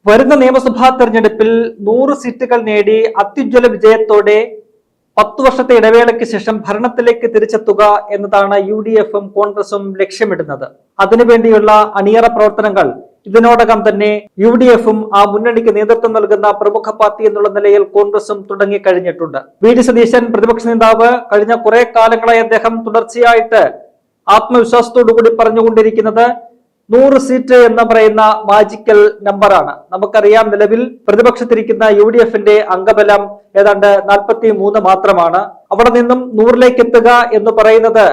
വരുന്ന നിയമസഭാ തെരഞ്ഞെടുപ്പിൽ 100 സീറ്റുകൾ നേടി അത്യുജ്വല വിജയത്തോടെ 10 വർഷത്തെ ഇടവേളയ്ക്ക് ശേഷം ഭരണത്തിലേക്ക് തിരിച്ചെത്തുക എന്നതാണ് UDFും കോൺഗ്രസും ലക്ഷ്യമിടുന്നത്. അതിനുവേണ്ടിയുള്ള അണിയറ പ്രവർത്തനങ്ങൾ ഇതിനോടകം തന്നെ UDFും ആ മുന്നണിക്ക് നേതൃത്വം നൽകുന്ന പ്രമുഖ പാർട്ടി എന്നുള്ള നിലയിൽ കോൺഗ്രസും തുടങ്ങിക്കഴിഞ്ഞിട്ടുണ്ട്. വി.ഡി. സതീശൻ പ്രതിപക്ഷ നേതാവ് കഴിഞ്ഞ കുറെ കാലങ്ങളായി അദ്ദേഹം തുടർച്ചയായിട്ട് ആത്മവിശ്വാസത്തോടുകൂടി പറഞ്ഞുകൊണ്ടിരിക്കുന്നത് 100 സീറ്റ് എന്ന് പറയുന്ന മാജിക്കൽ നമ്പറാണ്. നമുക്കറിയാം, നിലവിൽ പ്രതിപക്ഷത്തിരിക്കുന്ന UDFിന്റെ അംഗബലം ഏതാണ്ട് 43 മാത്രമാണ്. അവിടെ നിന്നും 100ലേക്ക് എത്തുക എന്ന് പറയുന്നത്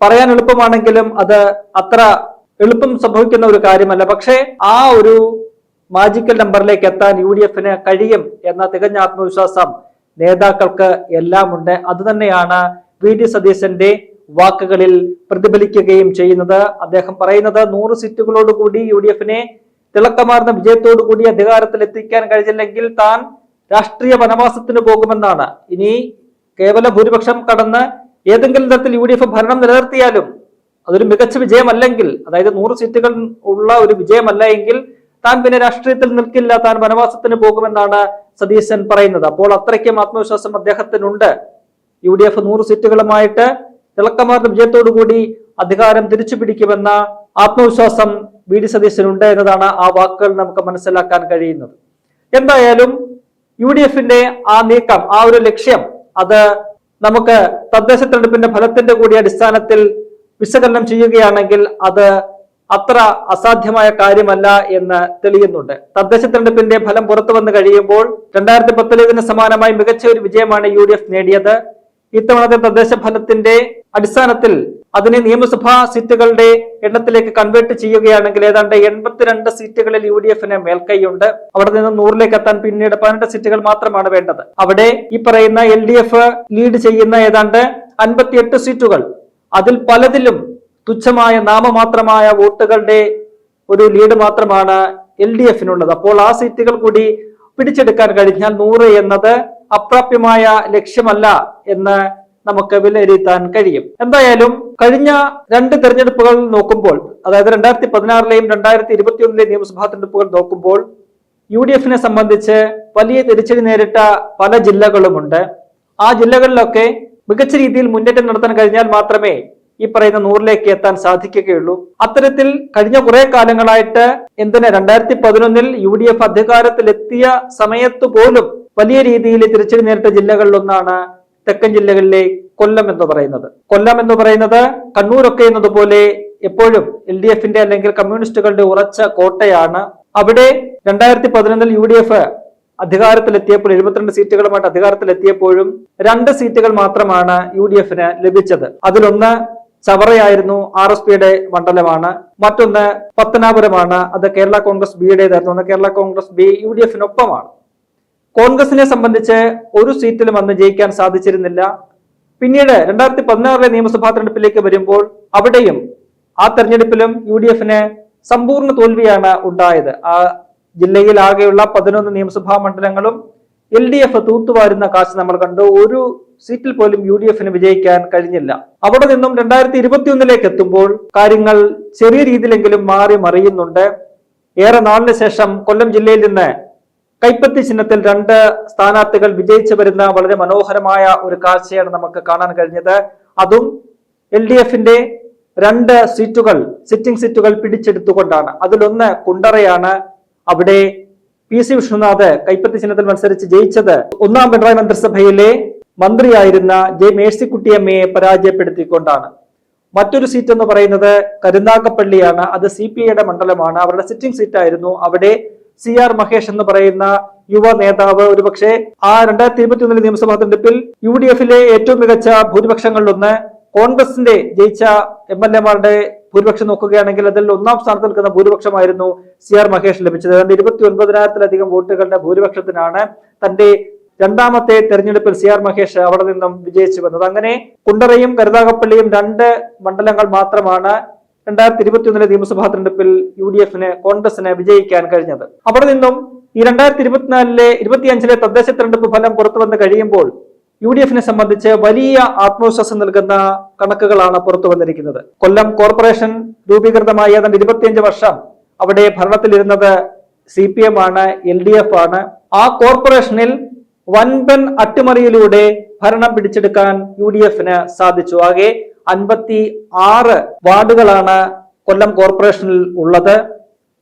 പറയാൻ എളുപ്പമാണെങ്കിലും അത് അത്ര എളുപ്പം സംഭവിക്കുന്ന ഒരു കാര്യമല്ല. പക്ഷേ ആ ഒരു മാജിക്കൽ നമ്പറിലേക്ക് എത്താൻ UDFന് കഴിയും എന്ന തികഞ്ഞ ആത്മവിശ്വാസം നേതാക്കൾക്ക് എല്ലാം ഉണ്ട്. അതുതന്നെയാണ് വി.ഡി. സതീശന്റെ വാക്കുകളിൽ പ്രതിഫലിക്കുകയും ചെയ്യുന്നത്. അദ്ദേഹം പറയുന്നത് 100 സീറ്റുകളോടുകൂടി UDFനെ തിളക്കമാർന്ന വിജയത്തോടുകൂടി അധികാരത്തിൽ എത്തിക്കാൻ കഴിഞ്ഞില്ലെങ്കിൽ താൻ രാഷ്ട്രീയ വനവാസത്തിന് പോകുമെന്നാണ്. ഇനി കേവല ഭൂരിപക്ഷം കടന്ന് ഏതെങ്കിലും തരത്തിൽ UDF ഭരണം നിലനിർത്തിയാലും അതൊരു മികച്ച വിജയമല്ലെങ്കിൽ, അതായത് 100 സീറ്റുകൾ ഉള്ള ഒരു വിജയമല്ല എങ്കിൽ താൻ പിന്നെ രാഷ്ട്രീയത്തിൽ നിൽക്കില്ല, താൻ വനവാസത്തിന് പോകുമെന്നാണ് സതീശൻ പറയുന്നത്. അപ്പോൾ അത്രയ്ക്കും ആത്മവിശ്വാസം അദ്ദേഹത്തിനുണ്ട്. UDF 100 സീറ്റുകളുമായിട്ട് തിളക്കമാർന്ന വിജയത്തോടുകൂടി അധികാരം തിരിച്ചു പിടിക്കുമെന്ന ആത്മവിശ്വാസം വി.ഡി. സതീശനുണ്ട് എന്നതാണ് ആ വാക്കുകൾ നമുക്ക് മനസ്സിലാക്കാൻ കഴിയുന്നത്. എന്തായാലും UDFന്റെ ആ നീക്കം, ആ ഒരു ലക്ഷ്യം, അത് നമുക്ക് തദ്ദേശ തെരഞ്ഞെടുപ്പിന്റെ ഫലത്തിന്റെ കൂടി അടിസ്ഥാനത്തിൽ വിശകലനം ചെയ്യുകയാണെങ്കിൽ അത് അത്ര അസാധ്യമായ കാര്യമല്ല എന്ന് തെളിയുന്നുണ്ട്. തദ്ദേശ തെരഞ്ഞെടുപ്പിന്റെ ഫലം പുറത്തു വന്നു കഴിയുമ്പോൾ 2010 സമാനമായി മികച്ച ഒരു വിജയമാണ് UDF നേടിയത്. ഇത്തവണത്തെ തദ്ദേശ ഫലത്തിന്റെ അടിസ്ഥാനത്തിൽ അതിനെ നിയമസഭാ സീറ്റുകളുടെ എണ്ണത്തിലേക്ക് കൺവേർട്ട് ചെയ്യുകയാണെങ്കിൽ ഏതാണ്ട് 82 സീറ്റുകളിൽ UDFന് മേൽക്കൈയുണ്ട്. അവിടെ നിന്ന് 100ലേക്ക് എത്താൻ പിന്നീട് 18 സീറ്റുകൾ മാത്രമാണ് വേണ്ടത്. അവിടെ ഈ പറയുന്ന LDF ലീഡ് ചെയ്യുന്ന ഏതാണ്ട് 58 സീറ്റുകൾ, അതിൽ പലതിലും തുച്ഛമായ നാമമാത്രമായ വോട്ടുകളുടെ ഒരു ലീഡ് മാത്രമാണ് LDFനുള്ളത്. അപ്പോൾ ആ സീറ്റുകൾ കൂടി പിടിച്ചെടുക്കാൻ കഴിഞ്ഞാൽ 100 എന്നത് അപ്രാപ്യമായ ലക്ഷ്യമല്ല എന്ന് നമുക്ക് വിലയിരുത്താൻ കഴിയും. എന്തായാലും കഴിഞ്ഞ 2 തെരഞ്ഞെടുപ്പുകൾ നോക്കുമ്പോൾ, അതായത് 2016ലെയും 2021ലെയും നിയമസഭാ തെരഞ്ഞെടുപ്പുകൾ നോക്കുമ്പോൾ UDFനെ സംബന്ധിച്ച് വലിയ തിരിച്ചടി നേരിട്ട പല ജില്ലകളുമുണ്ട്. ആ ജില്ലകളിലൊക്കെ മികച്ച രീതിയിൽ മുന്നേറ്റം നടത്താൻ കഴിഞ്ഞാൽ മാത്രമേ ഈ പറയുന്ന 100ലേക്ക് എത്താൻ സാധിക്കുകയുള്ളൂ. അത്തരത്തിൽ കഴിഞ്ഞ കുറെ കാലങ്ങളായിട്ട് 2011ൽ UDF അധികാരത്തിലെത്തിയ സമയത്ത് പോലും വലിയ രീതിയിൽ തിരിച്ചടി നേരിട്ട ജില്ലകളിലൊന്നാണ് തെക്കൻ ജില്ലകളിലെ കൊല്ലം എന്ന് പറയുന്നത്. കൊല്ലം എന്ന് പറയുന്നത് കണ്ണൂരൊക്കെ എന്നതുപോലെ എപ്പോഴും LDFന്റെ അല്ലെങ്കിൽ കമ്മ്യൂണിസ്റ്റുകളുടെ ഉറച്ച കോട്ടയാണ്. അവിടെ 2011ൽ UDF അധികാരത്തിലെത്തിയപ്പോൾ 72 സീറ്റുകളുമായിട്ട് അധികാരത്തിലെത്തിയപ്പോഴും 2 സീറ്റുകൾ മാത്രമാണ് UDFന് ലഭിച്ചത്. അതിലൊന്ന് ചവറയായിരുന്നു, RSPയുടെ മണ്ഡലമാണ്. മറ്റൊന്ന് പത്തനാപുരമാണ്, അത് കേരള കോൺഗ്രസ് ബിയുടേതായിരുന്നു. കേരള കോൺഗ്രസ് ബി UDFനൊപ്പമാണ്. കോൺഗ്രസിനെ സംബന്ധിച്ച് ഒരു സീറ്റിലും അന്ന് ജയിക്കാൻ സാധിച്ചിരുന്നില്ല. പിന്നീട് 2016ലെ നിയമസഭാ തെരഞ്ഞെടുപ്പിലേക്ക് വരുമ്പോൾ അവിടെയും ആ തെരഞ്ഞെടുപ്പിലും UDFന് സമ്പൂർണ്ണ തോൽവിയാണ് ഉണ്ടായത്. ആ ജില്ലയിൽ ആകെയുള്ള 11 നിയമസഭാ മണ്ഡലങ്ങളും LDF തൂത്തുവാരുന്ന കാഴ്ച നമ്മൾ കണ്ടു. ഒരു സീറ്റിൽ പോലും UDFന് വിജയിക്കാൻ കഴിഞ്ഞില്ല. അവിടെ നിന്നും 2021ലേക്ക് എത്തുമ്പോൾ കാര്യങ്ങൾ ചെറിയ രീതിയിലെങ്കിലും മാറി മറിയുന്നുണ്ട്. ഏറെ നാളിന് ശേഷം കൊല്ലം ജില്ലയിൽ നിന്ന് കൈപ്പത്തി ചിഹ്നത്തിൽ 2 സ്ഥാനാർത്ഥികൾ വിജയിച്ചു വരുന്ന വളരെ മനോഹരമായ ഒരു കാഴ്ചയാണ് നമുക്ക് കാണാൻ കഴിഞ്ഞത്. അതും LDFന്റെ 2 സീറ്റുകൾ, സിറ്റിംഗ് സീറ്റുകൾ പിടിച്ചെടുത്തുകൊണ്ടാണ്. അതിലൊന്ന് കുണ്ടറയാണ്. അവിടെ PC വിഷ്ണുനാഥ് കൈപ്പത്തി ചിഹ്നത്തിൽ മത്സരിച്ച് ജയിച്ചത് 1ാം പിണറായി മന്ത്രിസഭയിലെ മന്ത്രിയായിരുന്ന J. മേഴ്സിക്കുട്ടിയമ്മയെ പരാജയപ്പെടുത്തിക്കൊണ്ടാണ്. മറ്റൊരു സീറ്റ് എന്ന് പറയുന്നത് കരുനാഗപ്പള്ളിയാണ്. അത് CPIയുടെ മണ്ഡലമാണ്. അവരുടെ സിറ്റിംഗ് സീറ്റായിരുന്നു. അവിടെ CR മഹേഷ് എന്ന് പറയുന്ന യുവ നേതാവ് ഒരുപക്ഷെ ആ 2021 നിയമസഭാ തെരഞ്ഞെടുപ്പിൽ UDFിലെ ഏറ്റവും മികച്ച ഭൂരിപക്ഷങ്ങളിലൊന്ന്, കോൺഗ്രസിന്റെ ജയിച്ച MLA-മാരുടെ ഭൂരിപക്ഷം നോക്കുകയാണെങ്കിൽ അതിൽ 1ാം സ്ഥാനത്ത് നിൽക്കുന്ന ഭൂരിപക്ഷമായിരുന്നു CR മഹേഷ് ലഭിച്ചത്. 29,000-ലധികം വോട്ടുകളുടെ ഭൂരിപക്ഷത്തിനാണ് തന്റെ 2ാമത്തെ തെരഞ്ഞെടുപ്പിൽ CR മഹേഷ് അവിടെ നിന്നും വിജയിച്ചു വന്നത്. അങ്ങനെ കുണ്ടറയും കരുനാഗപ്പള്ളിയും 2 മണ്ഡലങ്ങൾ മാത്രമാണ് 2021 നിയമസഭാ തെരഞ്ഞെടുപ്പിൽ UDFന്, കോൺഗ്രസിന് വിജയിക്കാൻ കഴിഞ്ഞത്. അവിടെ നിന്നും ഈ 2024-25 തദ്ദേശ തെരഞ്ഞെടുപ്പ് ഫലം പുറത്തു വന്ന് കഴിയുമ്പോൾ UDFനെ സംബന്ധിച്ച് വലിയ ആത്മവിശ്വാസം നൽകുന്ന കണക്കുകളാണ് പുറത്തു വന്നിരിക്കുന്നത്. കൊല്ലം കോർപ്പറേഷൻ രൂപീകൃതമായ ഏതാണ്ട് 25 വർഷം അവിടെ ഭരണത്തിലിരുന്നത് CPM ആണ്, LDF ആണ്. ആ കോർപ്പറേഷനിൽ വൻപൻ അട്ടിമറിയിലൂടെ ഭരണം പിടിച്ചെടുക്കാൻ UDFന് സാധിച്ചു. ആകെ 56 വാർഡുകളാണ് കൊല്ലം കോർപ്പറേഷനിൽ ഉള്ളത്.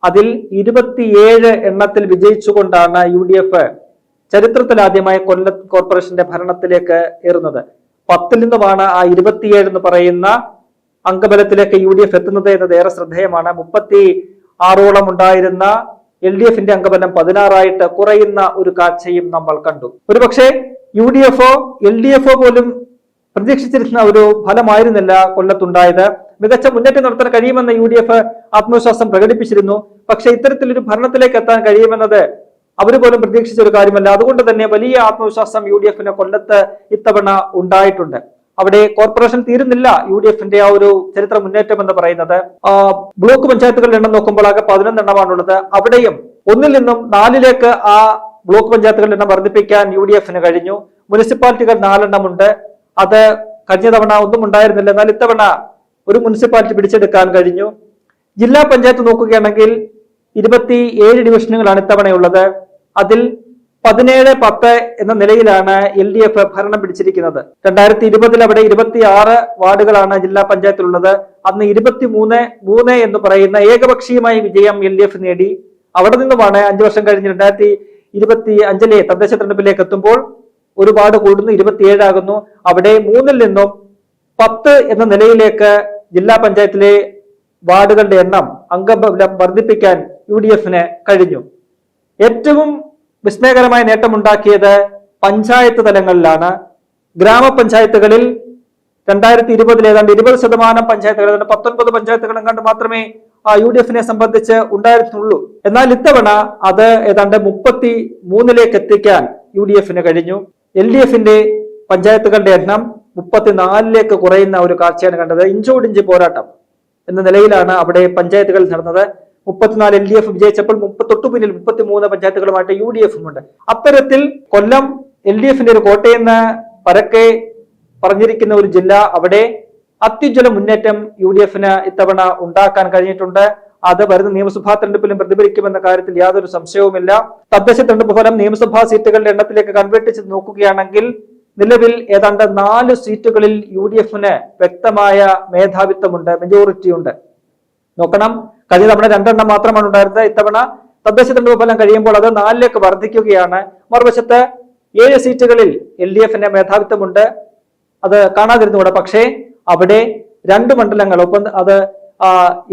അതിൽ 27 എണ്ണത്തിൽ വിജയിച്ചുകൊണ്ടാണ് UDF ചരിത്രത്തിലാദ്യമായി കൊല്ലം കോർപ്പറേഷന്റെ ഭരണത്തിലേക്ക് ഏറുന്നത്. 10 നിന്നുമാണ് ആ 27 എന്ന് പറയുന്ന അംഗബലത്തിലേക്ക് UDF എത്തുന്നത് എന്നത് ഏറെ ശ്രദ്ധേയമാണ്. 36ഓളം ഉണ്ടായിരുന്ന LDFന്റെ അംഗബലം 16 കുറയുന്ന ഒരു കാഴ്ചയും നമ്മൾ കണ്ടു. ഒരുപക്ഷെ UDFോ LDFോ പോലും പ്രതീക്ഷിച്ചിരുന്ന ഒരു ഫലമായിരുന്നില്ല കൊല്ലത്തുണ്ടായത്. മികച്ച മുന്നേറ്റം നടത്താൻ കഴിയുമെന്ന് UDF ആത്മവിശ്വാസം പ്രകടിപ്പിച്ചിരുന്നു. പക്ഷെ ഇത്തരത്തിലൊരു ഭരണത്തിലേക്ക് എത്താൻ കഴിയുമെന്നത് അവര് പോലും പ്രതീക്ഷിച്ച ഒരു കാര്യമല്ല. അതുകൊണ്ട് തന്നെ വലിയ ആത്മവിശ്വാസം UDFന് കൊല്ലത്ത് ഇത്തവണ ഉണ്ടായിട്ടുണ്ട്. അവിടെ കോർപ്പറേഷൻ തീരുന്നില്ല UDFന്റെ ആ ഒരു ചരിത്ര മുന്നേറ്റം എന്ന് പറയുന്നത്. ബ്ലോക്ക് പഞ്ചായത്തുകളുടെ എണ്ണം നോക്കുമ്പോൾ ആകെ 11 എണ്ണമാണുള്ളത്. അവിടെയും 1 നിന്നും 4 ആ ബ്ലോക്ക് പഞ്ചായത്തുകളുടെ എണ്ണം വർദ്ധിപ്പിക്കാൻ UDFന് കഴിഞ്ഞു. മുനിസിപ്പാലിറ്റികൾ 4 എണ്ണമുണ്ട്. അത് കഴിഞ്ഞ തവണ ഒന്നും ഉണ്ടായിരുന്നില്ല. എന്നാൽ ഇത്തവണ ഒരു മുനിസിപ്പാലിറ്റി പിടിച്ചെടുക്കാൻ കഴിഞ്ഞു. ജില്ലാ പഞ്ചായത്ത് നോക്കുകയാണെങ്കിൽ 27 ഡിവിഷനുകളാണ് ഇത്തവണയുള്ളത്. അതിൽ 17-10 എന്ന നിലയിലാണ് LDF ഭരണം പിടിച്ചിരിക്കുന്നത്. 2020 അവിടെ 26 വാർഡുകളാണ് ജില്ലാ പഞ്ചായത്തിലുള്ളത്. അന്ന് 23-3 എന്ന് പറയുന്ന ഏകപക്ഷീയമായി വിജയം LDF നേടി. അവിടെ നിന്നുമാണ് 5 വർഷം കഴിഞ്ഞ് 2025 തദ്ദേശ തെരഞ്ഞെടുപ്പിലേക്ക് എത്തുമ്പോൾ ഒരു വാർഡ് കൂടുന്നു, 27 ആകുന്നു. അവിടെ 3 നിന്നും 10 എന്ന നിലയിലേക്ക് ജില്ലാ പഞ്ചായത്തിലെ വാർഡുകളുടെ എണ്ണം അംഗബലം വർദ്ധിപ്പിക്കാൻ UDFന് കഴിഞ്ഞു. ഏറ്റവും വിസ്മയകരമായ നേട്ടമുണ്ടാക്കിയത് പഞ്ചായത്ത് തലങ്ങളിലാണ്. ഗ്രാമപഞ്ചായത്തുകളിൽ 2020 ഏതാണ്ട് 20% പഞ്ചായത്തുകൾ, 19 പഞ്ചായത്തുകളും കണ്ട് മാത്രമേ UDFനെ സംബന്ധിച്ച് ഉണ്ടായിരുന്നുള്ളൂ. എന്നാൽ ഇത്തവണ അത് ഏതാണ്ട് 33 എത്തിക്കാൻ UDFന് കഴിഞ്ഞു. LDFന്റെ പഞ്ചായത്തുകളുടെ എണ്ണം 34 കുറയുന്ന ഒരു കാഴ്ചയാണ് കണ്ടത്. ഇഞ്ചോടിഞ്ച് പോരാട്ടം എന്ന നിലയിലാണ് അവിടെ പഞ്ചായത്തുകൾ നടന്നത്. 34 LDF വിജയിച്ചപ്പോൾ തൊട്ടു പിന്നിൽ 33 പഞ്ചായത്തുകളുമായിട്ട് UDFും ഉണ്ട്. അത്തരത്തിൽ കൊല്ലം LDFന്റെ ഒരു കോട്ടയെന്ന് പരക്കെ പറഞ്ഞിരിക്കുന്ന ഒരു ജില്ല, അവിടെ അത്യുജ്വല മുന്നേറ്റം UDFന് ഇത്തവണ ഉണ്ടാക്കാൻ കഴിഞ്ഞിട്ടുണ്ട്. അത് വരുന്ന നിയമസഭാ തെരഞ്ഞെടുപ്പിലും പ്രതിഫലിക്കുമെന്ന കാര്യത്തിൽ യാതൊരു സംശയവുമില്ല. തദ്ദേശ തെരഞ്ഞെടുപ്പ് ഫലം നിയമസഭാ സീറ്റുകളുടെ എണ്ണത്തിലേക്ക് കൺവേർട്ട് ചെയ്ത് നോക്കുകയാണെങ്കിൽ നിലവിൽ ഏതാണ്ട് 4 സീറ്റുകളിൽ UDFന് വ്യക്തമായ മേധാവിത്വമുണ്ട്, മെജോറിറ്റി ഉണ്ട്. നോക്കണം, കഴിഞ്ഞ തവണ 2 എണ്ണം മാത്രമാണ് ഉണ്ടായിരുന്നത്. ഇത്തവണ തദ്ദേശ തെരഞ്ഞെടുപ്പ് ഫലം കഴിയുമ്പോൾ അത് 4 വർദ്ധിക്കുകയാണ്. മറുവശത്ത് 7 സീറ്റുകളിൽ LDFന്റെ മേധാവിത്വമുണ്ട്. അത് കാണാതിരുന്നുകൂടെ. പക്ഷേ അവിടെ 2 മണ്ഡലങ്ങൾ, ഒപ്പം അത്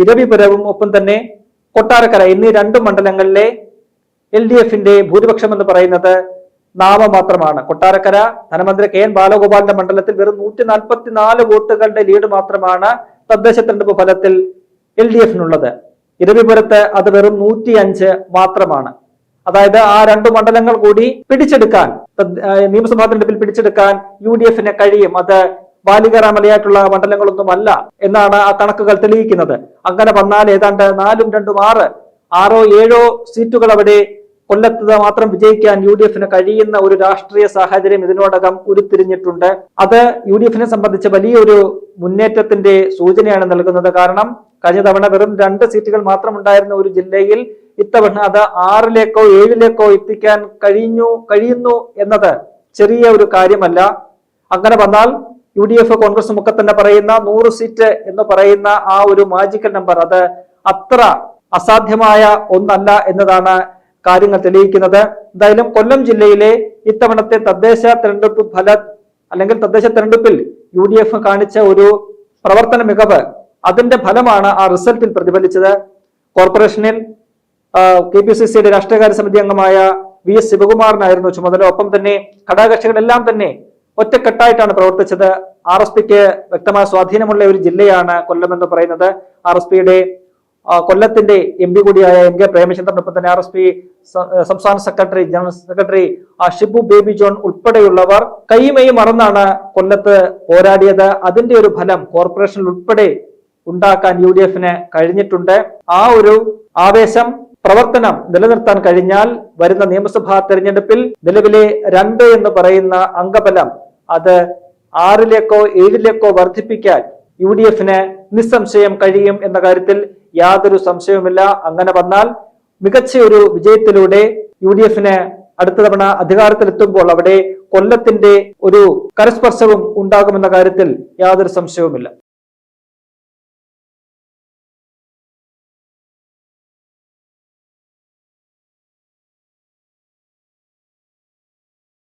ഇരവിപുരവും ഒപ്പം തന്നെ കൊട്ടാരക്കര എന്നീ 2 മണ്ഡലങ്ങളിലെ LDFന്റെ ഭൂരിപക്ഷം എന്ന് പറയുന്നത് നാമമാത്രമാണ്. കൊട്ടാരക്കര ധനമന്ത്രി KN ബാലഗോപാലിന്റെ മണ്ഡലത്തിൽ വെറും 144 വോട്ടുകളുടെ ലീഡ് മാത്രമാണ് തദ്ദേശ തെരഞ്ഞെടുപ്പ് ഫലത്തിൽ LDFനുള്ളത്. ഇരവിപുരത്ത് അത് വെറും 105 മാത്രമാണ്. അതായത് ആ 2 മണ്ഡലങ്ങൾ കൂടി പിടിച്ചെടുക്കാൻ, നിയമസഭാ തെരഞ്ഞെടുപ്പിൽ പിടിച്ചെടുക്കാൻ UDFന് കഴിയും. അത് ബാലികറാമലയായിട്ടുള്ള മണ്ഡലങ്ങളൊന്നുമല്ല എന്നാണ് ആ കണക്കുകൾ തെളിയിക്കുന്നത്. അങ്ങനെ വന്നാൽ ഏതാണ്ട് 4ഉം 2ഉം 6 7 സീറ്റുകൾ അവിടെ കൊല്ലത്ത് മാത്രം വിജയിക്കാൻ UDFന് കഴിയുന്ന ഒരു രാഷ്ട്രീയ സാഹചര്യം ഇതിനോടകം ഉരുത്തിരിഞ്ഞിട്ടുണ്ട്. അത് UDFനെ സംബന്ധിച്ച് വലിയൊരു മുന്നേറ്റത്തിന്റെ സൂചനയാണ് നൽകുന്നത്. കാരണം കഴിഞ്ഞ തവണ വെറും 2 സീറ്റുകൾ മാത്രം ഉണ്ടായിരുന്ന ഒരു ജില്ലയിൽ ഇത്തവണ അത് 6ലേക്കോ 7ലേക്കോ എത്തിക്കാൻ കഴിയുന്നു എന്നത് ചെറിയ ഒരു കാര്യമല്ല. അങ്ങനെ വന്നാൽ UDF കോൺഗ്രസും ഒക്കെ തന്നെ പറയുന്ന 100 സീറ്റ് എന്ന് പറയുന്ന ആ ഒരു മാജിക്കൽ നമ്പർ, അത് അത്ര അസാധ്യമായ ഒന്നല്ല എന്നതാണ് കാര്യങ്ങൾ തെളിയിക്കുന്നത്. എന്തായാലും കൊല്ലം ജില്ലയിലെ ഇത്തവണത്തെ തദ്ദേശ തെരഞ്ഞെടുപ്പ് ഫലം അല്ലെങ്കിൽ തദ്ദേശ തെരഞ്ഞെടുപ്പിൽ UDF കാണിച്ച ഒരു പ്രവർത്തന മികവ്, അതിന്റെ ഫലമാണ് ആ റിസൾട്ടിൽ പ്രതിഫലിച്ചത്. കോർപ്പറേഷനിൽ KPCCയുടെ രാഷ്ട്രീയകാര്യ സമിതി അംഗമായ VS ശിവകുമാറിനായിരുന്നു ചുമതല. ഒപ്പം തന്നെ ഘടകകക്ഷികളെല്ലാം തന്നെ ഒറ്റക്കെട്ടായിട്ടാണ് പ്രവർത്തിച്ചത്. RSPക്ക് വ്യക്തമായ സ്വാധീനമുള്ള ഒരു ജില്ലയാണ് കൊല്ലം എന്ന് പറയുന്നത്. RSPയുടെ കൊല്ലത്തിന്റെ MP കൂടിയായ MK പ്രേമചന്ദ്രനൊപ്പം തന്നെ RSP സംസ്ഥാന secretary, general secretary Shibu baby John ഉൾപ്പെടെയുള്ളവർ കൈമയും മറന്നാണ് കൊല്ലത്ത് പോരാടിയത്. അതിന്റെ ഒരു ഫലം കോർപ്പറേഷനിൽ ഉൾപ്പെടെ ഉണ്ടാക്കാൻ UDFന് കഴിഞ്ഞിട്ടുണ്ട്. ആ ഒരു ആവേശം, പ്രവർത്തനം നിലനിർത്താൻ കഴിഞ്ഞാൽ വരുന്ന നിയമസഭാ തെരഞ്ഞെടുപ്പിൽ നിലവിലെ 2 എന്ന് പറയുന്ന അംഗബലം അത് 6ലേക്കോ 7ലേക്കോ വർദ്ധിപ്പിക്കാൻ UDFന് നിസ്സംശയം കഴിയും എന്ന കാര്യത്തിൽ യാതൊരു സംശയവുമില്ല. അങ്ങനെ വന്നാൽ മികച്ച ഒരു വിജയത്തിലൂടെ UDF-ന് അടുത്ത തവണ അധികാരത്തിലെത്തുമ്പോൾ അവിടെ കൊല്ലത്തിന്റെ ഒരു കരസ്പർശവും ഉണ്ടാകുമെന്ന കാര്യത്തിൽ യാതൊരു സംശയവുമില്ല.